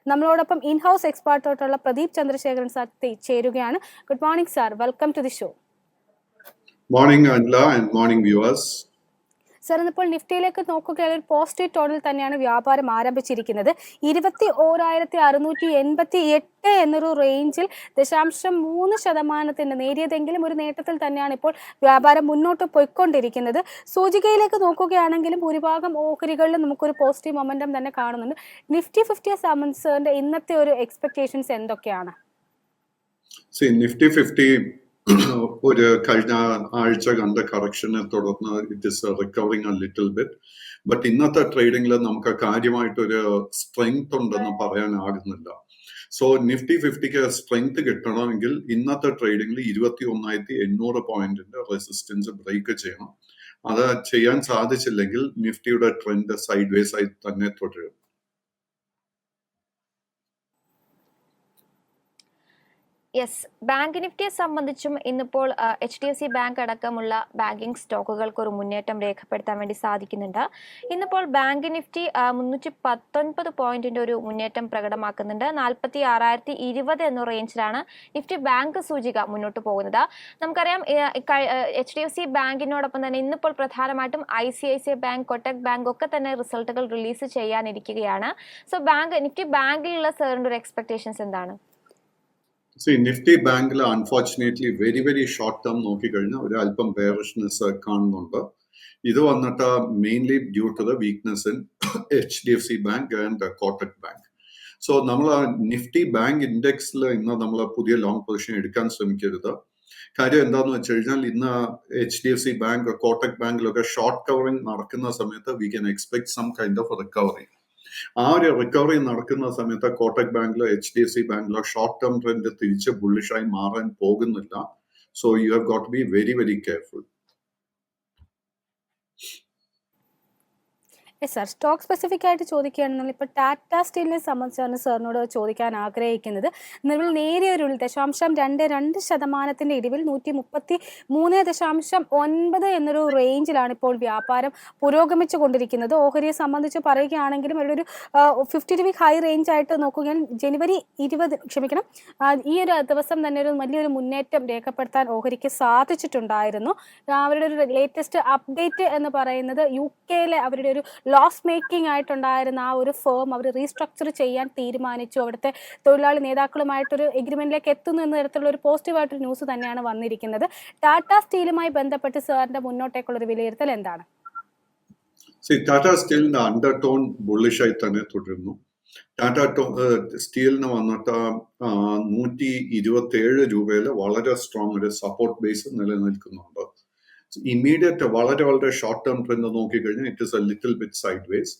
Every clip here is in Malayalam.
നമ്മളോടൊപ്പം ഇൻഹൗസ് എക്സ്പേർട്ടായിട്ടുള്ള പ്രദീപ് ചന്ദ്രശേഖരൻ സാർ ചേരുകയാണ്. Good morning sir, welcome to the show. Morning അൻല ആൻഡ് മോർണിംഗ് വ്യൂവേഴ്സ്. സാർ, ഇന്നിപ്പോൾ നിഫ്റ്റിയിലേക്ക് നോക്കുകയാണെങ്കിൽ ഒരു പോസിറ്റീവ് ടോണിൽ തന്നെയാണ് വ്യാപാരം ആരംഭിച്ചിരിക്കുന്നത്. 21,688 എന്നൊരു റേഞ്ചിൽ 0.3% നേരിയതെങ്കിലും ഒരു നേട്ടത്തിൽ തന്നെയാണ് ഇപ്പോൾ വ്യാപാരം മുന്നോട്ട് പോയിക്കൊണ്ടിരിക്കുന്നത്. സൂചികയിലേക്ക് നോക്കുകയാണെങ്കിലും ഭൂരിഭാഗം ഓഹരികളിലും നമുക്കൊരു പോസിറ്റീവ് മൊമെന്റം തന്നെ കാണുന്നുണ്ട്. നിഫ്റ്റി 50 സംബന്ധിച്ചതിന്റെ ഇന്നത്തെ ഒരു എക്സ്പെക്ടേഷൻസ് എന്തൊക്കെയാണ്? നിഫ്റ്റി 50 ഒരു കഴിഞ്ഞ ആഴ്ച കണ്ട കറക്ഷനെ തുടർന്ന് it is recovering A little bit. But ഇന്നത്തെ ട്രേഡിംഗിൽ നമുക്ക് കാര്യമായിട്ടൊരു സ്ട്രെങ്ത് ഉണ്ടെന്ന് പറയാനാകുന്നില്ല. സോ നിഫ്റ്റി 50ക്ക് സ്ട്രെങ്ത് കിട്ടണമെങ്കിൽ ഇന്നത്തെ ട്രേഡിംഗിൽ 21,800 പോയിന്റിന്റെ റെസിസ്റ്റൻസ് ബ്രേക്ക് ചെയ്യണം. അത് ചെയ്യാൻ സാധിച്ചില്ലെങ്കിൽ നിഫ്റ്റിയുടെ ട്രെൻഡ് സൈഡ് വേസ് ആയി തന്നെ തുടരും. യെസ്, ബാങ്ക് നിഫ്റ്റിയെ സംബന്ധിച്ചും ഇന്നിപ്പോൾ HDFC ബാങ്ക് അടക്കമുള്ള ബാങ്കിങ് സ്റ്റോക്കുകൾക്ക് ഒരു മുന്നേറ്റം രേഖപ്പെടുത്താൻ വേണ്ടി സാധിക്കുന്നുണ്ട്. ഇന്നിപ്പോൾ ബാങ്ക് നിഫ്റ്റി 319 പോയിന്റിന്റെ ഒരു മുന്നേറ്റം പ്രകടമാക്കുന്നുണ്ട്. 46,020 എന്ന റേഞ്ചിലാണ് നിഫ്റ്റി ബാങ്ക് സൂചിക മുന്നോട്ട് പോകുന്നത്. നമുക്കറിയാം HDFC ബാങ്കിനോടൊപ്പം തന്നെ ഇന്നിപ്പോൾ പ്രധാനമായിട്ടും ICICI ബാങ്ക്, കൊട്ടക് ബാങ്ക് ഒക്കെ തന്നെ റിസൾട്ടുകൾ റിലീസ് ചെയ്യാനിരിക്കുകയാണ്. സോ നിഫ്റ്റി ബാങ്കിലുള്ള സാറിന്റെ ഒരു എക്സ്പെക്ടേഷൻസ് എന്താണ്? നിഫ്റ്റി ബാങ്കിൽ അൺഫോർച്ചുനേറ്റ്ലി വെരി ഷോർട്ട് ടേം നോക്കിക്കഴിഞ്ഞാൽ ഒരു അല്പം ബെയറിഷ്നെസ് കാണുന്നുണ്ട്. ഇത് വന്നിട്ട് mainly due to the weakness in HDFC bank and Kotak bank. So നമ്മൾ നിഫ്റ്റി ബാങ്ക് ഇൻഡെക്സിൽ ഇന്ന് നമ്മൾ പുതിയ ലോങ് പൊസിഷൻ എടുക്കാൻ ശ്രമിക്കരുത്. കാര്യം എന്താണെന്ന് വെച്ച് കഴിഞ്ഞാൽ ഇന്ന് HDFC ബാങ്ക്, കോട്ടക് ബാങ്കിലൊക്കെ ഷോർട്ട് കവറിങ് നടക്കുന്ന സമയത്ത് we can expect some kind of recovery. ആ ഒരു റിക്കവറി നടക്കുന്ന സമയത്ത് കോട്ടക് ബാങ്കിലോ HDFC ബാങ്കിലോ ഷോർട്ട് ടേം ട്രെൻഡ് തിരിച്ച് ബുള്ളിഷായി മാറാൻ പോകുന്നില്ല. So you have got to be very careful. Sir, stock specific ആയിട്ട് ചോദിക്കുകയാണെന്നുണ്ടെങ്കിൽ ഇപ്പോൾ ടാറ്റ സ്റ്റീലിനെ സംബന്ധിച്ചാണ് സാറിനോട് ചോദിക്കാൻ ആഗ്രഹിക്കുന്നത്. നിലവിൽ നേരിയ ഒരു 0.22% ഇടിവിൽ 133.9 എന്നൊരു റേഞ്ചിലാണ് ഇപ്പോൾ വ്യാപാരം പുരോഗമിച്ചു കൊണ്ടിരിക്കുന്നത്. ഓഹരിയെ സംബന്ധിച്ച് പറയുകയാണെങ്കിലും ഒരു 52 വീക്ക് ഹൈ റേഞ്ച് ആയിട്ട് നോക്കുകയാണെങ്കിൽ ജനുവരി 20 ഈ ഒരു ദിവസം തന്നെ ഒരു വലിയൊരു മുന്നേറ്റം രേഖപ്പെടുത്താൻ ഓഹരിക്ക് സാധിച്ചിട്ടുണ്ടായിരുന്നു. അവരുടെ ഒരു ലേറ്റസ്റ്റ് അപ്ഡേറ്റ് എന്ന് പറയുന്നത് UK അവരുടെ ഒരു ലോസ് മേക്കിംഗ് ആയിട്ടുണ്ടായിരുന്ന ആ ഒരു ഫേം അവർ റീസ്ട്രക്ചർ ചെയ്യാൻ തീരുമാനിച്ചു. അവിടുത്തെ തൊഴിലാളി നേതാക്കളുമായിട്ടൊരു എഗ്രിമെന്റിലേക്ക് എത്തുന്നു എന്ന തരത്തിലുള്ള ഒരു പോസിറ്റീവായിട്ടൊരു ന്യൂസ് തന്നെയാണ് വന്നിരിക്കുന്നത്. ടാറ്റ സ്റ്റീലുമായി ബന്ധപ്പെട്ട് സാറിന്റെ മുന്നോട്ടേക്കുള്ള ഒരു വിലയിരുത്തൽ എന്താണ്? ടാറ്റ സ്റ്റീലിന്റെ അണ്ടർ ടോൺ ബുള്ളിഷായി തന്നെ തുടരുന്നു. ടാറ്റ സ്റ്റീലിന് വന്നിട്ട് 127 രൂപയിൽ വളരെ സ്ട്രോങ് ഒരു സപ്പോർട്ട് ബേസ് നിലനിൽക്കുന്നുണ്ട്. ഇമ്മീഡിയറ്റ് വളരെ ഷോർട്ട് ടേം ട്രെൻഡ് നോക്കിക്കഴിഞ്ഞാൽ it is A little bit side vase.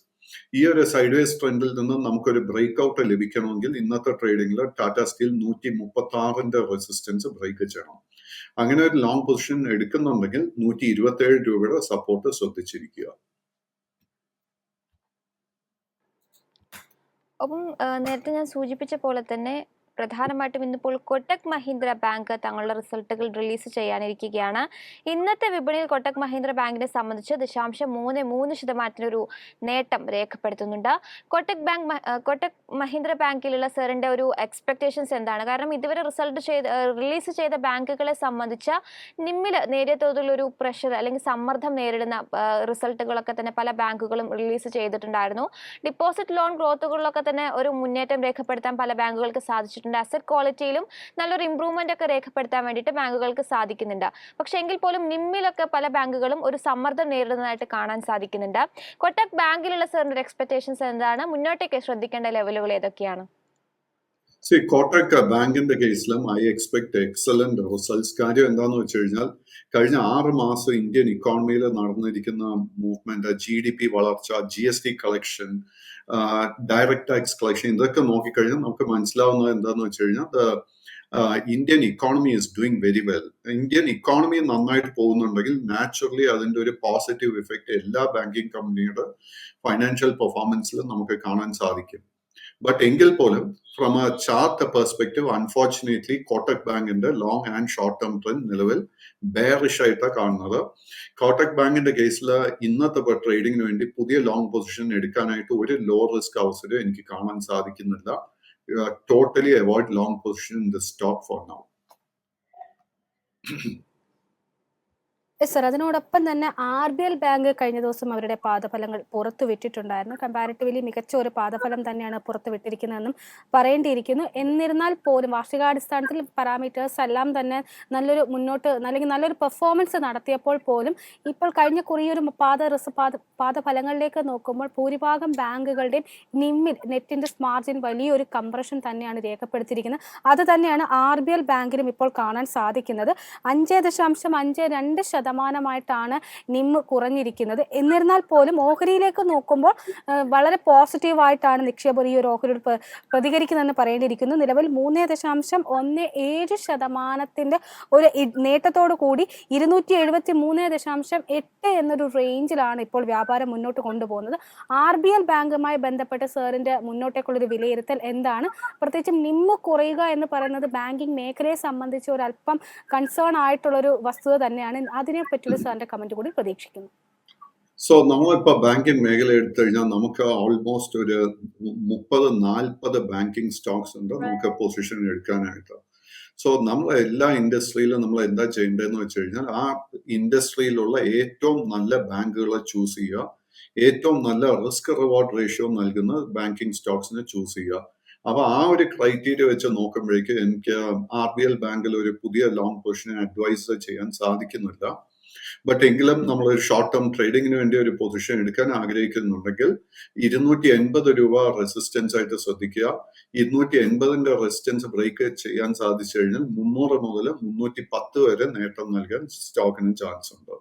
ഈ ഒരു സൈഡ് വേസ് ട്രെൻഡിൽ നിന്ന് നമുക്കൊരു ബ്രേക്ക് ഔട്ട് ലഭിക്കണമെങ്കിൽ ഇന്നത്തെ ട്രേഡിംഗിൽ ടാറ്റ സ്റ്റീൽ 136ന്റെ റെസിസ്റ്റൻസ് ബ്രേക്ക് ചെയ്യണം. അങ്ങനെ ഒരു ലോങ് പൊസിഷൻ എടുക്കുന്നുണ്ടെങ്കിൽ 127 രൂപയുടെ സപ്പോർട്ട് ശ്രദ്ധിച്ചിരിക്കുക. ഒപ്പം നേരത്തെ ഞാൻ സൂചിപ്പിച്ച പോലെ തന്നെ പ്രധാനമായിട്ടും ഇന്നിപ്പോൾ കൊട്ടക് മഹീന്ദ്ര ബാങ്ക് തങ്ങളുടെ റിസൾട്ടുകൾ റിലീസ് ചെയ്യാനിരിക്കുകയാണ്. ഇന്നത്തെ വിപണിയിൽ കൊട്ടക് മഹീന്ദ്ര ബാങ്കിനെ സംബന്ധിച്ച് 0.33% ഒരു നേട്ടം രേഖപ്പെടുത്തുന്നുണ്ട്. കൊട്ടക് മഹീന്ദ്ര ബാങ്കിലുള്ള സാറിന്റെ ഒരു എക്സ്പെക്ടേഷൻസ് എന്താണ്? കാരണം ഇതുവരെ റിലീസ് ചെയ്ത ബാങ്കുകളെ സംബന്ധിച്ച് നിമ്മിൽ നേരിയ തോതിലൊരു പ്രഷർ അല്ലെങ്കിൽ സമ്മർദ്ദം നേരിടുന്ന റിസൾട്ടുകളൊക്കെ തന്നെ പല ബാങ്കുകളും റിലീസ് ചെയ്തിട്ടുണ്ടായിരുന്നു. ഡിപ്പോസിറ്റ് ലോൺ ഗ്രോത്തുകളിലൊക്കെ തന്നെ ഒരു മുന്നേറ്റം രേഖപ്പെടുത്താൻ പല ബാങ്കുകൾക്ക് സാധിച്ചിട്ടുണ്ട്. അസറ്റ് ക്വാളിറ്റിയിലും നല്ലൊരു ഇംപ്രൂവ്മെന്റ് ഒക്കെ രേഖപ്പെടുത്താൻ വേണ്ടിയിട്ട് ബാങ്കുകൾക്ക് സാധിക്കുന്നുണ്ട്. പക്ഷെ എങ്കിൽ പോലും നിമ്മിലൊക്കെ പല ബാങ്കുകളും ഒരു സമ്മർദ്ദം നേരിടുന്നതായിട്ട് കാണാൻ സാധിക്കുന്നുണ്ട്. കൊട്ടക് ബാങ്കിലുള്ള സാറിന്റെ എക്സ്പെക്ടേഷൻസ് എന്താണ്? മുന്നോട്ടേക്ക് ശ്രദ്ധിക്കേണ്ട ലെവലുകൾ ഏതൊക്കെയാണ്? കോട്ടക് ബാങ്കിന്റെ കേസിലും ഐ എക്സ്പെക്ട് എക്സലന്റ് റിസൾട്ട്സ്. കാര്യം എന്താന്ന് വെച്ച് കഴിഞ്ഞാൽ കഴിഞ്ഞ 6 മാസം ഇന്ത്യൻ ഇക്കോണമിയിൽ നടന്നിരിക്കുന്ന മൂവ്മെന്റ്, GDP വളർച്ച, GST collection, direct tax collection, ഇതൊക്കെ നോക്കിക്കഴിഞ്ഞാൽ നമുക്ക് മനസ്സിലാവുന്നത് എന്താന്ന് വെച്ച് കഴിഞ്ഞാൽ Indian economy is doing very well. Indian economy നന്നായിട്ട് പോകുന്നുണ്ടെങ്കിൽ നാച്ചുറലി അതിന്റെ ഒരു പോസിറ്റീവ് ഇഫക്റ്റ് എല്ലാ ബാങ്കിങ് കമ്പനിയുടെ ഫൈനാൻഷ്യൽ പെർഫോമൻസിലും നമുക്ക് കാണാൻ സാധിക്കും. ബട്ട് എങ്കിൽ പോലും from a chart perspective unfortunately Kotak ബാങ്കിന്റെ long and short term trend നിലവിൽ ബെയറിഷ് ആയിട്ടാണ് കാണുന്നത്. കോട്ടക് ബാങ്കിന്റെ കേസിൽ ഇന്നത്തെ ട്രേഡിങ്ങിന് വേണ്ടി പുതിയ ലോങ് പൊസിഷൻ എടുക്കാനായിട്ട് ഒരു ലോ റിസ്ക് അവസരം എനിക്ക് കാണാൻ സാധിക്കുന്നില്ല. Totally avoid long position in the stock for now. Sir, അതിനോടൊപ്പം തന്നെ RBL ബാങ്ക് കഴിഞ്ഞ ദിവസം അവരുടെ പാദഫലങ്ങൾ പുറത്തുവിട്ടിട്ടുണ്ടായിരുന്നു. കമ്പാരിറ്റീവ്ലി മികച്ച ഒരു പാദഫലം തന്നെയാണ് പുറത്തുവിട്ടിരിക്കുന്നതെന്നും പറയേണ്ടിയിരിക്കുന്നു. എന്നിരുന്നാൽ പോലും വാർഷികാടിസ്ഥാനത്തിൽ പാരാമീറ്റേഴ്സ് എല്ലാം തന്നെ നല്ലൊരു മുന്നോട്ട് അല്ലെങ്കിൽ നല്ലൊരു പെർഫോമൻസ് നടത്തിയപ്പോൾ പോലും ഇപ്പോൾ കഴിഞ്ഞ കുറേയൊരു പാദഫലങ്ങളിലേക്ക് നോക്കുമ്പോൾ ഭൂരിഭാഗം ബാങ്കുകളുടെയും നിമ്മിൽ നെറ്റിൻ്റെ മാർജിൻ വലിയൊരു കംപ്രഷൻ തന്നെയാണ് രേഖപ്പെടുത്തിയിരിക്കുന്നത്. അത് തന്നെയാണ് RBL ബാങ്കിലും ഇപ്പോൾ കാണാൻ സാധിക്കുന്നത്. 5.52% നിമ്മ് കുറഞ്ഞിരിക്കുന്നത്. എന്നിരുന്നാൽ പോലും ഓഹരിയിലേക്ക് നോക്കുമ്പോൾ വളരെ പോസിറ്റീവായിട്ടാണ് നിക്ഷേപകർ ഈ ഒരു ഓഹരിയോട് പ്രതികരിക്കുന്നതെന്ന് പറയേണ്ടിയിരിക്കുന്നു. നിലവിൽ 3.17% ഒരു നേട്ടത്തോടു കൂടി 273.8 എന്നൊരു റേഞ്ചിലാണ് ഇപ്പോൾ വ്യാപാരം മുന്നോട്ട് കൊണ്ടുപോകുന്നത്. RBL ബാങ്കുമായി ബന്ധപ്പെട്ട് സാറിൻ്റെ മുന്നോട്ടേക്കുള്ളൊരു വിലയിരുത്തൽ എന്താണ്? പ്രത്യേകിച്ചും നിമ്മ് കുറയുക എന്ന് പറയുന്നത് ബാങ്കിങ് മേഖലയെ സംബന്ധിച്ച് ഒരല്പം കൺസേൺ ആയിട്ടുള്ളൊരു വസ്തുത തന്നെയാണ്. അതിനെ പറ്റിയുള്ള സാറിന്റെ കമന്റ് കൂടി പ്രതീക്ഷിക്കുന്നു. സോ നമ്മളിപ്പോൾ ബാങ്കിങ് മേഖല എടുത്തു കഴിഞ്ഞാൽ നമുക്ക് ഓൾമോസ്റ്റ് ഒരു 30-40 ബാങ്കിങ് സ്റ്റോക്സ് ഉണ്ട് നമുക്ക് പൊസിഷൻ എടുക്കാനായിട്ട്. സോ നമ്മൾ എല്ലാ ഇൻഡസ്ട്രിയിലും നമ്മൾ എന്താ ചെയ്യേണ്ടതെന്ന് വെച്ച് കഴിഞ്ഞാൽ ആ ഇൻഡസ്ട്രിയിലുള്ള ഏറ്റവും നല്ല ബാങ്കുകളെ ചൂസ് ചെയ്യുക, ഏറ്റവും നല്ല റിസ്ക് റിവാർഡ് റേഷ്യോ നൽകുന്ന ബാങ്കിങ് സ്റ്റോക്സിനെ ചൂസ് ചെയ്യുക. അപ്പൊ ആ ഒരു ക്രൈറ്റീരിയ വെച്ച് നോക്കുമ്പോഴേക്ക് എനിക്ക് RBL ബാങ്കിൽ ഒരു പുതിയ ലോങ് പൊസിഷനെ അഡ്വൈസ് ചെയ്യാൻ സാധിക്കുന്നില്ല. ബട്ട് എങ്കിലും നമ്മൾ ഒരു ഷോർട്ട് ടേം ട്രേഡിങ്ങിന് വേണ്ടി ഒരു പൊസിഷൻ എടുക്കാൻ ആഗ്രഹിക്കുന്നുണ്ടെങ്കിൽ 280 രൂപ റെസിസ്റ്റൻസ് ആയിട്ട് ശ്രദ്ധിക്കുക. 280 റെസിസ്റ്റൻസ് ബ്രേക്ക് ചെയ്യാൻ സാധിച്ചു കഴിഞ്ഞാൽ 300 മുതൽ 310 വരെ നേട്ടം നൽകാൻ സ്റ്റോക്കിന് ചാൻസ് ഉണ്ട്.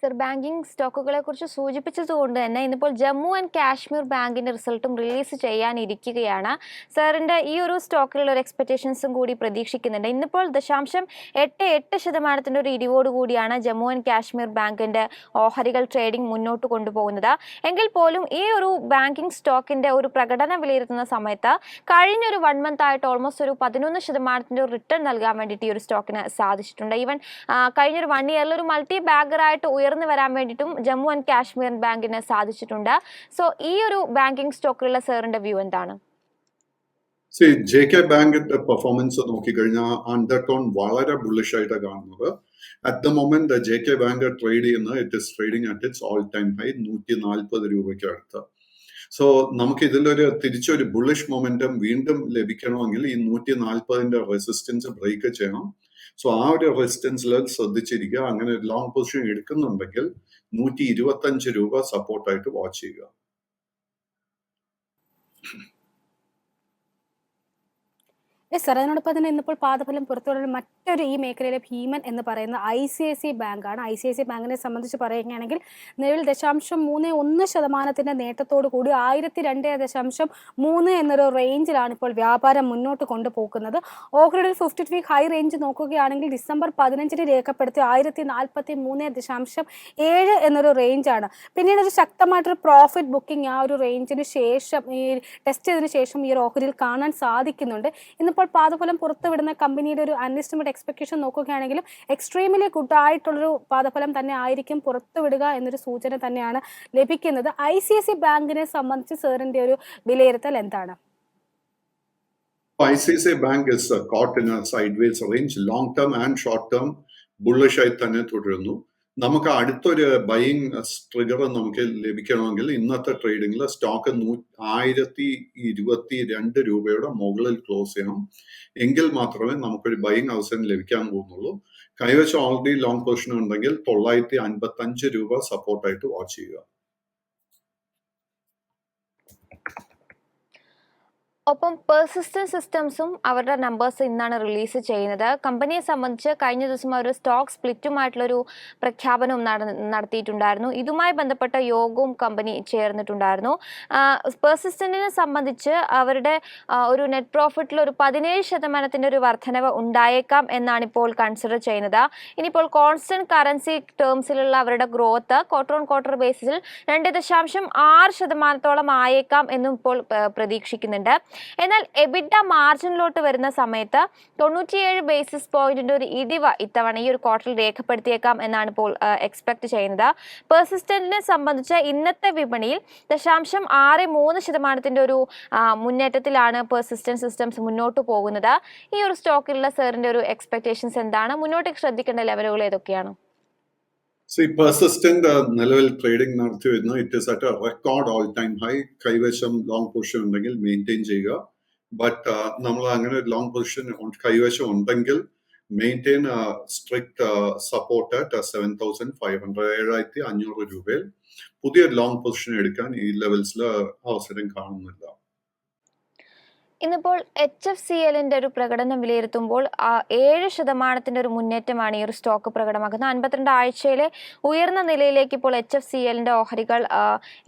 സർ, ബാങ്കിങ് സ്റ്റോക്കുകളെ കുറിച്ച് സൂചിപ്പിച്ചതുകൊണ്ട് തന്നെ ഇന്നിപ്പോൾ ജമ്മു ആൻഡ് കാശ്മീർ ബാങ്കിന്റെ റിസൾട്ടും റിലീസ് ചെയ്യാനിരിക്കുകയാണ്. സാറിന്റെ ഈ ഒരു സ്റ്റോക്കിലുള്ള ഒരു എക്സ്പെക്ടേഷൻസും കൂടി പ്രതീക്ഷിക്കുന്നുണ്ട്. ഇന്നിപ്പോൾ 0.88% ഒരു ഇടിവോട് കൂടിയാണ് ജമ്മു ആൻഡ് കാശ്മീർ ബാങ്കിന്റെ ഓഹരികൾ ട്രേഡിംഗ് മുന്നോട്ട് കൊണ്ടുപോകുന്നത്. എങ്കിൽ പോലും ഈ ഒരു ബാങ്കിങ് സ്റ്റോക്കിന്റെ ഒരു പ്രകടനം വിലയിരുത്തുന്ന സമയത്ത് കഴിഞ്ഞൊരു 1 month ആയിട്ട് ഓൾമോസ്റ്റ് ഒരു 11% ഒരു റിട്ടേൺ നൽകാൻ വേണ്ടിയിട്ട് ഈ ഒരു സ്റ്റോക്കിന് സാധിച്ചിട്ടുണ്ട്. ഈവൻ കഴിഞ്ഞൊരു 1 year ഒരു മൾട്ടി ബാഗറായിട്ട് ഉയർന്നു വരാൻ വേണ്ടിയിട്ടും ജമ്മു ആൻഡ് കാശ്മീർ ബാങ്കിന് സാധിച്ചിട്ടുണ്ട്. സോ ഈ ഒരു ബാങ്കിങ് സ്റ്റോക്കിലുള്ള സാറിന്റെ വ്യൂ എന്താണ്? JK ബാങ്കിന്റെ പെർഫോമൻസ് നോക്കിക്കഴിഞ്ഞാൽ അണ്ടർടോൺ വളരെ ബുള്ളിഷ് ആയിട്ടാണ് കാണുന്നത്. At the moment JK bank trade ചെയ്യുന്നത് it is trading at its all time high 140 രൂപയ്ക്ക് അടുത്ത്. സോ നമുക്ക് ഇതിലൊരു തിരിച്ചൊരു ബുള്ളിഷ് മൊമെന്റം വീണ്ടും ലഭിക്കണമെങ്കിൽ ഈ 140 റെസിസ്റ്റൻസ് ബ്രേക്ക് ചെയ്യണം. സോ ആ ഒരു റെസിസ്റ്റൻസ് ലെവൽ ശ്രദ്ധിച്ചിരിക്കുക. അങ്ങനെ ഒരു ലോങ് പൊസിഷൻ എടുക്കുന്നുണ്ടെങ്കിൽ 125 രൂപ സപ്പോർട്ടായിട്ട് വാച്ച് ചെയ്യുക. സർ, അതിനോടൊപ്പം തന്നെ ഇന്നിപ്പോൾ പാദഫലം പുറത്തുള്ള മറ്റൊരു ഈ മേഖലയിലെ ഭീമൻ എന്ന് പറയുന്ന ICICI ബാങ്കാണ്. ICICI ബാങ്കിനെ സംബന്ധിച്ച് പറയുകയാണെങ്കിൽ നിലവിൽ 0.31% നേട്ടത്തോടു കൂടി 1002.3 എന്നൊരു റേഞ്ചിലാണ് ഇപ്പോൾ വ്യാപാരം മുന്നോട്ട് കൊണ്ടുപോകുന്നത്. ഓഹരിയുടെ 52 വീക്ക് ഹൈ റേഞ്ച് നോക്കുകയാണെങ്കിൽ December 15 രേഖപ്പെടുത്തിയ 1043.7 എന്നൊരു റേഞ്ചാണ്. പിന്നീട് ഒരു ശക്തമായിട്ടൊരു പ്രോഫിറ്റ് ബുക്കിംഗ് ആ ഒരു റേഞ്ചിന് ശേഷം ഈ ടെസ്റ്റ് ചെയ്തതിനു ശേഷം ഈ ഒരു ഓഹരിയിൽ കാണാൻ സാധിക്കുന്നുണ്ട്. ഇന്നിപ്പോൾ പാദഫലം പുറത്തുവിടുന്ന കമ്പനിയുടെ ഒരു അൺഎസ്റ്റിമേറ്റ് എക്സ്പെക്ടേഷൻ നോക്കുകയാണെങ്കിലും എക്സ്ട്രീംലി ഗുഡ് ആയിട്ടുള്ളൊരു പാദഫലം തന്നെ ആയിരിക്കും പുറത്തുവിടുക എന്നൊരു സൂചന തന്നെയാണ് ലഭിക്കുന്നത്. ICICI ബാങ്കിനെ സംബന്ധിച്ച് സാറിന്റെ ഒരു വിലയിരുത്തൽ എന്താണ്? ICICI Bank is caught in a sideways range. Long term and short term bullish ആയി തന്നെ തുടരുന്നു. നമുക്ക് അടുത്തൊരു ബൈയിങ് ട്രിഗർ നമുക്ക് ലഭിക്കണമെങ്കിൽ ഇന്നത്തെ ട്രേഡിംഗിൽ സ്റ്റോക്ക് 1022 രൂപയുടെ മുകളിൽ ക്ലോസ് ചെയ്യണം. എങ്കിൽ മാത്രമേ നമുക്കൊരു ബൈയിങ് അവസരം ലഭിക്കാൻ പോകുന്നുള്ളൂ. കൈവശം ഓൾറെഡി ലോങ് പൊസിഷൻ ഉണ്ടെങ്കിൽ 955 രൂപ സപ്പോർട്ടായിട്ട് വാച്ച് ചെയ്യുക. ഒപ്പം പെർസിസ്റ്റന്റ് സിസ്റ്റംസും അവരുടെ നമ്പേഴ്സ് ഇന്നാണ് റിലീസ് ചെയ്യുന്നത്. കമ്പനിയെ സംബന്ധിച്ച് കഴിഞ്ഞ ദിവസം അവർ സ്റ്റോക്ക് സ്പ്ലിറ്റുമായിട്ടുള്ളൊരു പ്രഖ്യാപനവും നടത്തിയിട്ടുണ്ടായിരുന്നു. ഇതുമായി ബന്ധപ്പെട്ട യോഗവും കമ്പനി ചേർന്നിട്ടുണ്ടായിരുന്നു. പെർസിസ്റ്റന്റിനെ സംബന്ധിച്ച് അവരുടെ ഒരു നെറ്റ് പ്രോഫിറ്റിൽ ഒരു 17% ഒരു വർധനവ് ഉണ്ടായേക്കാം എന്നാണ് ഇപ്പോൾ കൺസിഡർ ചെയ്യുന്നത്. ഇനിയിപ്പോൾ കോൺസ്റ്റന്റ് കറൻസി ടേംസിലുള്ള അവരുടെ ഗ്രോത്ത് ക്വാർട്ടർ ഓൺ ക്വാർട്ടർ ബേസിസിൽ 2.6% ആയേക്കാം എന്നും ഇപ്പോൾ പ്രതീക്ഷിക്കുന്നുണ്ട്. എന്നാൽ എബിഡ മാർജിനിലോട്ട് വരുന്ന സമയത്ത് 97 ബേസിസ് പോയിന്റിന്റെ ഒരു ഇടിവ് ഇത്തവണ ഈ ഒരു ക്വാർട്ടറിൽ രേഖപ്പെടുത്തിയേക്കാം എന്നാണ് ഇപ്പോൾ എക്സ്പെക്ട് ചെയ്യുന്നത്. പെർസിസ്റ്റന്റിനെ സംബന്ധിച്ച് ഇന്നത്തെ വിപണിയിൽ 0.63% ഒരു മുന്നേറ്റത്തിലാണ് പെർസിസ്റ്റന്റ് സിസ്റ്റംസ് മുന്നോട്ട് പോകുന്നത്. ഈ ഒരു സ്റ്റോക്കിലുള്ള സാറിന്റെ ഒരു എക്സ്പെക്ടേഷൻസ് എന്താണ്? മുന്നോട്ടേക്ക് ശ്രദ്ധിക്കേണ്ട ലെവലുകൾ ഏതൊക്കെയാണ്? പെർസിസ്റ്റന്റ് നിലവിൽ ട്രേഡിംഗ് നടത്തി വരുന്നു. It is at A record all time high. കൈവശം ലോങ് പൊസിഷൻ ഉണ്ടെങ്കിൽ മെയിൻറ്റെയിൻ ചെയ്യുക. ബട്ട് നമ്മൾ അങ്ങനെ ലോങ് പൊസിഷൻ കൈവശം ഉണ്ടെങ്കിൽ മെയിൻറ്റെയിൻ സ്ട്രിക്റ്റ് സപ്പോർട്ട് അറ്റ് 7,500 7,500 രൂപയിൽ പുതിയ ലോങ് പൊസിഷൻ എടുക്കാൻ ഈ ലെവൽസിൽ അവസരം കാണുന്നില്ല. ഇന്നിപ്പോൾ HFCLന്റെ ഒരു പ്രകടനം വിലയിരുത്തുമ്പോൾ 7% ഒരു മുന്നേറ്റമാണ് ഈ ഒരു സ്റ്റോക്ക് പ്രകടമാക്കുന്നത്. 52 ആഴ്ചയിലെ ഉയർന്ന നിലയിലേക്ക് ഇപ്പോൾ HFCLന്റെ ഓഹരികൾ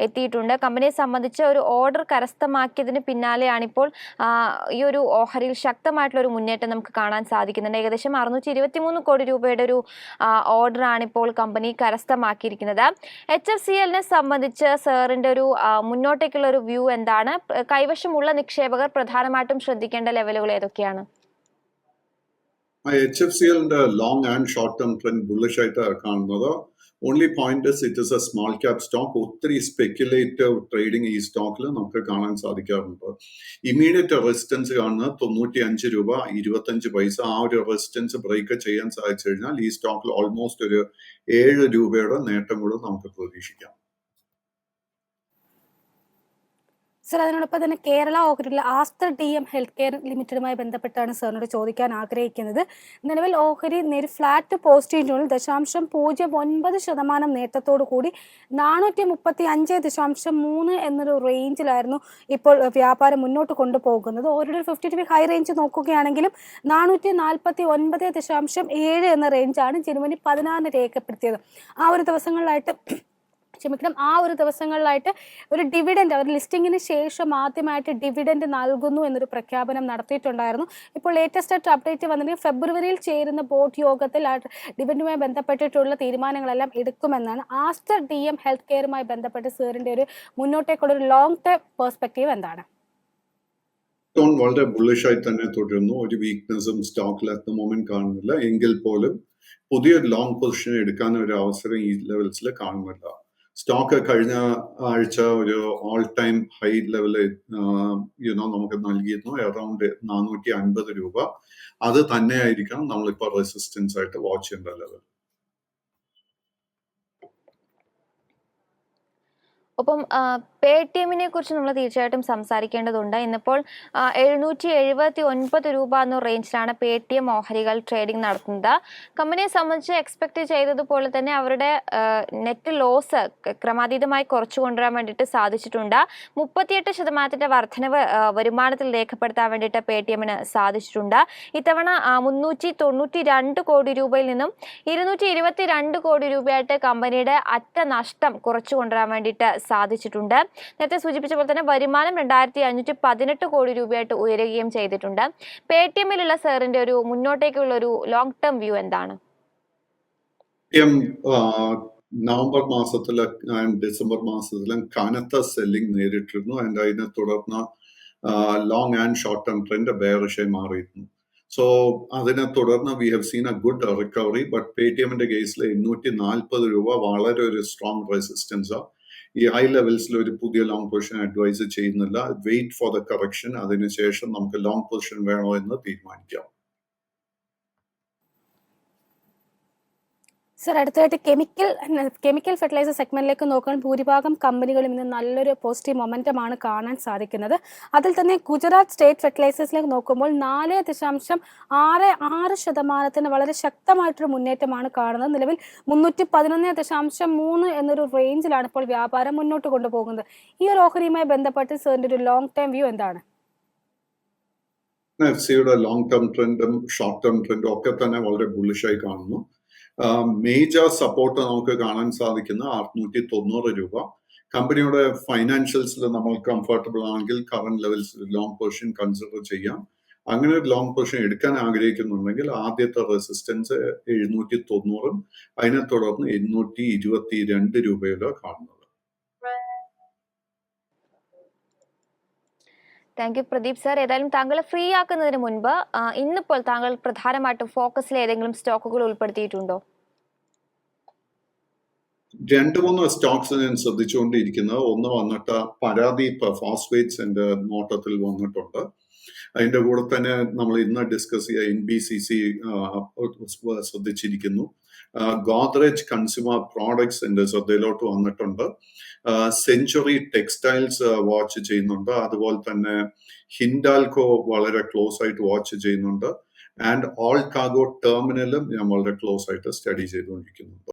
എത്തിയിട്ടുണ്ട്. കമ്പനിയെ സംബന്ധിച്ച് ഒരു ഓർഡർ കരസ്ഥമാക്കിയതിന് പിന്നാലെയാണ് ഇപ്പോൾ ഈ ഒരു ഓഹരിയിൽ ശക്തമായിട്ടുള്ള ഒരു മുന്നേറ്റം നമുക്ക് കാണാൻ സാധിക്കുന്നുണ്ട്. ഏകദേശം 623 കോടി രൂപയുടെ ഒരു ഓർഡറാണ് ഇപ്പോൾ കമ്പനി കരസ്ഥമാക്കിയിരിക്കുന്നത്. HFCLനെ സംബന്ധിച്ച് സാറിന്റെ ഒരു മുന്നോട്ടേക്കുള്ള ഒരു വ്യൂ എന്താണ്? കൈവശമുള്ള നിക്ഷേപകർ പ്രധാനമായിട്ടും ശ്രദ്ധിക്കേണ്ട ലെവലുകൾ ഏതൊക്കെയാണ്? HFCLന്റെ long and short term trend bullish ആയിട്ട് കാണുന്നത്. Only point it is a small cap stock. ഒത്തിരി സ്പെക്യുലേറ്റീവ് ട്രേഡിംഗ് ഈ സ്റ്റോക്കിൽ നമുക്ക് കാണാൻ സാധിക്കാറുണ്ട്. ഇമ്മീഡിയറ്റ് റെസിസ്റ്റൻസ് കാണുന്നത് 95 രൂപ 25 പൈസ. ആ ഒരു റെസിസ്റ്റൻസ് ബ്രേക്ക് ചെയ്യാൻ സാധിച്ചു കഴിഞ്ഞാൽ ഈ സ്റ്റോക്കിൽ ഓൾമോസ്റ്റ് ഒരു 7 രൂപയുടെ നേട്ടം കൂടെ നമുക്ക് പ്രതീക്ഷിക്കാം. സർ, അതിനോടൊപ്പം തന്നെ കേരള ഓഹരിയിലെ ആസ്റ്റർ DM ഹെൽത്ത് കെയർ ലിമിറ്റഡുമായി ബന്ധപ്പെട്ടാണ് സാറിനോട് ചോദിക്കാൻ ആഗ്രഹിക്കുന്നത്. നിലവിൽ ഓഹരി നേരി ഫ്ലാറ്റ് പോസിറ്റീവ് 0.09% നേട്ടത്തോടു കൂടി 435.3 എന്നൊരു റേഞ്ചിലായിരുന്നു ഇപ്പോൾ വ്യാപാരം മുന്നോട്ട് കൊണ്ടുപോകുന്നത്. ഓഹരിയുടെ 52 വീക്ക് ഹൈ റേഞ്ച് നോക്കുകയാണെങ്കിലും 449.7 എന്ന റേഞ്ചാണ് ജനുവരി 16 രേഖപ്പെടുത്തിയത്. ആ ഒരു ദിവസങ്ങളിലായിട്ട് ഒരു ഡിവിഡൻഡ് അവർ ലിസ്റ്റിങ്ങിന് ശേഷം ആദ്യമായിട്ട് ഡിവിഡൻഡ് നൽകുന്നു എന്നൊരു പ്രഖ്യാപനം നടത്തിയിട്ടുണ്ടായിരുന്നു. ഇപ്പോൾ ലേറ്റസ്റ്റ് ആയിട്ട് അപ്ഡേറ്റ് വന്നിട്ടുണ്ടെങ്കിൽ ഫെബ്രുവരിയിൽ ചേരുന്ന ബോർഡ് യോഗത്തിൽ ഡിവിഡൻഡുമായി ബന്ധപ്പെട്ടിട്ടുള്ള തീരുമാനങ്ങളെല്ലാം എടുക്കുമെന്നാണ്. ആസ്റ്റർ DM ഹെൽത്ത് കെയറുമായി ബന്ധപ്പെട്ട് സാറിന്റെ ഒരു മുന്നോട്ടേക്കുള്ള ഒരു ലോങ് ടേം പെർസ്പെക്റ്റീവ് എന്താണ്? വളരെ ബുള്ളിഷായി തന്നെ തുടരുന്നു. ഒരു വീക്ക്നെസ്സും സ്റ്റോക്കിൽ അറ്റ് ദ മൊമെന്റ് കാണുന്നില്ല. എങ്കിൽ പോലും പുതിയ ലോങ് പൊസിഷൻ എടുക്കാൻ ഒരു അവസരം ഈ ലെവൽസിൽ കാണുന്നില്ല. സ്റ്റോക്ക് കഴിഞ്ഞ ആഴ്ച ഒരു ഓൾ ടൈം ഹൈ ലെവല് നമുക്ക് നൽകിയിരുന്നു, അറൌണ്ട് 450 രൂപ. അത് തന്നെയായിരിക്കണം നമ്മളിപ്പോൾ റെസിസ്റ്റൻസ് ആയിട്ട് വാച്ച് ചെയ്യേണ്ട ലെവൽ. ഒപ്പം പേടിഎമ്മിനെ കുറിച്ച് നമ്മൾ തീർച്ചയായിട്ടും സംസാരിക്കേണ്ടതുണ്ട്. ഇന്നിപ്പോൾ 779 രൂപ എന്ന റേഞ്ചിലാണ് പേടിഎം ഓഹരികൾ ട്രേഡിംഗ് നടത്തുന്നത്. കമ്പനിയെ സംബന്ധിച്ച് എക്സ്പെക്ട് ചെയ്തതുപോലെ തന്നെ അവരുടെ നെറ്റ് ലോസ് ക്രമാതീതമായി കുറച്ചു കൊണ്ടുവരാൻ വേണ്ടിയിട്ട് സാധിച്ചിട്ടുണ്ട്. 38% വർധനവ് വരുമാനത്തിൽ രേഖപ്പെടുത്താൻ വേണ്ടിയിട്ട് പേടിഎമ്മിന് സാധിച്ചിട്ടുണ്ട്. ഇത്തവണ 392 കോടി രൂപയിൽ നിന്നും 222 കോടി രൂപയായിട്ട് കമ്പനിയുടെ അറ്റ നഷ്ടം കുറച്ചു കൊണ്ടുവരാൻ വേണ്ടിയിട്ട് സാധിച്ചിട്ടുണ്ട്. നേരത്തെ സൂചിപ്പിച്ച പോലെ തന്നെ വരുമാനം 2,518 കോടി രൂപയായിട്ട് ഉയരുകയും ചെയ്തിട്ടുണ്ട്. പേടിഎമ്മിലുള്ള സാറിന്റെ ഒരു മുന്നോട്ടേക്കുള്ള ഒരു ലോങ് ടേം വ്യൂ എന്താണ്? നവംബർ മാസത്തിലും ഡിസംബർ മാസത്തിലും കനത്ത സെല്ലിംഗ് നേരിട്ടിരുന്നു. അതിനെ തുടർന്ന് long and short term trend ബെയറിഷായി മാറിയിരുന്നു. സോ അതിനെ തുടർന്ന് we have seen a good recovery. But പേടിഎമ്മിന്റെ കേസിൽ 840 രൂപ വളരെ ഒരു സ്ട്രോങ് റെസിസ്റ്റൻസ്. ഈ ഹൈ ലെവൽസിൽ ഒരു പുതിയ ലോങ് പൊസിഷൻ അഡ്വൈസ് ചെയ്യുന്നില്ല. Wait for the correction. അതിനുശേഷം നമുക്ക് ലോങ് പൊസിഷൻ വേണോ എന്ന് തീരുമാനിക്കാം. സർ, അടുത്തതായിട്ട് കെമിക്കൽ ഫെർട്ടിലൈസർ സെഗ്മെന്റിലേക്ക് നോക്കാൻ ഭൂരിഭാഗം കമ്പനികളും ഇന്ന് നല്ലൊരു പോസിറ്റീവ് മൊമെന്റമാണ് കാണാൻ സാധിക്കുന്നത്. അതിൽ തന്നെ ഗുജറാത്ത് സ്റ്റേറ്റ് ഫെർട്ടിലൈസേഴ്സിലേക്ക് നോക്കുമ്പോൾ 4.66% വളരെ ശക്തമായിട്ടൊരു മുന്നേറ്റമാണ് കാണുന്നത്. നിലവിൽ 311.3 എന്നൊരു റേഞ്ചിലാണ് ഇപ്പോൾ വ്യാപാരം മുന്നോട്ട് കൊണ്ടുപോകുന്നത്. ഈ ഒരു ഓഹരിയുമായി ബന്ധപ്പെട്ട് സാറിന്റെ ഒരു ലോങ് ടൈം വ്യൂ എന്താണ്? എഫ്.സിയുടെ ലോങ് ടേം ട്രെൻഡും ഷോർട്ട് ടേം ട്രെൻഡും ഒക്കെ തന്നെ വളരെ ബുള്ളിഷായി കാണുന്നു. മേജർ സപ്പോർട്ട് നമുക്ക് കാണാൻ സാധിക്കുന്ന 690 രൂപ. കമ്പനിയുടെ ഫൈനാൻഷ്യൽസിൽ നമ്മൾ കംഫർട്ടബിൾ ആണെങ്കിൽ കറന്റ് ലെവൽസിൽ ലോങ് പൊസിഷൻ കൺസിഡർ ചെയ്യാം. അങ്ങനെ ഒരു ലോങ് പൊസിഷൻ എടുക്കാൻ ആഗ്രഹിക്കുന്നുണ്ടെങ്കിൽ ആദ്യത്തെ റെസിസ്റ്റൻസ് 790 അതിനെ തുടർന്ന് 822 രൂപയിലോ കാണുന്നത്. Thank you Pradeep sir. ഏതായാലും താങ്കൾ ഫ്രീ ആക്കുന്നതിന് മുൻപ് ഇന്നിപ്പോൾ താങ്കൾ പ്രധാനമായിട്ടും ഫോക്കസിൽ ഏതെങ്കിലും സ്റ്റോക്കുകൾ ഉൾപ്പെടുത്തിയിട്ടുണ്ടോ? 2-3 സ്റ്റോക്സ് ഞാൻ ശ്രദ്ധിച്ചുകൊണ്ടിരിക്കുന്നത്. ഒന്ന് വന്നിട്ട് പരാദീപ് ഫോസ്ഫേറ്റ്സ് എന്റെ നോട്ടത്തിൽ വന്നിട്ടുണ്ട്. അതിന്റെ കൂടെ തന്നെ നമ്മൾ ഇന്ന് ഡിസ്കസ് ചെയ്ത NBCC ശ്രദ്ധിച്ചിരിക്കുന്നു. ഗോദ്രേജ് കൺസ്യൂമർ പ്രോഡക്ട്സ് എന്റെ ശ്രദ്ധയിലോട്ട് വന്നിട്ടുണ്ട്. സെഞ്ചുറി ടെക്സ്റ്റൈൽസ് വാച്ച് ചെയ്യുന്നുണ്ട്. അതുപോലെ തന്നെ ഹിൻഡാൽകോ വളരെ ക്ലോസ് ആയിട്ട് വാച്ച് ചെയ്യുന്നുണ്ട്. ആൻഡ് ഓൾ കാർഗോ ടെർമിനലും ഞാൻ വളരെ ക്ലോസ് ആയിട്ട് സ്റ്റഡി ചെയ്തുകൊണ്ടിരിക്കുന്നുണ്ട്.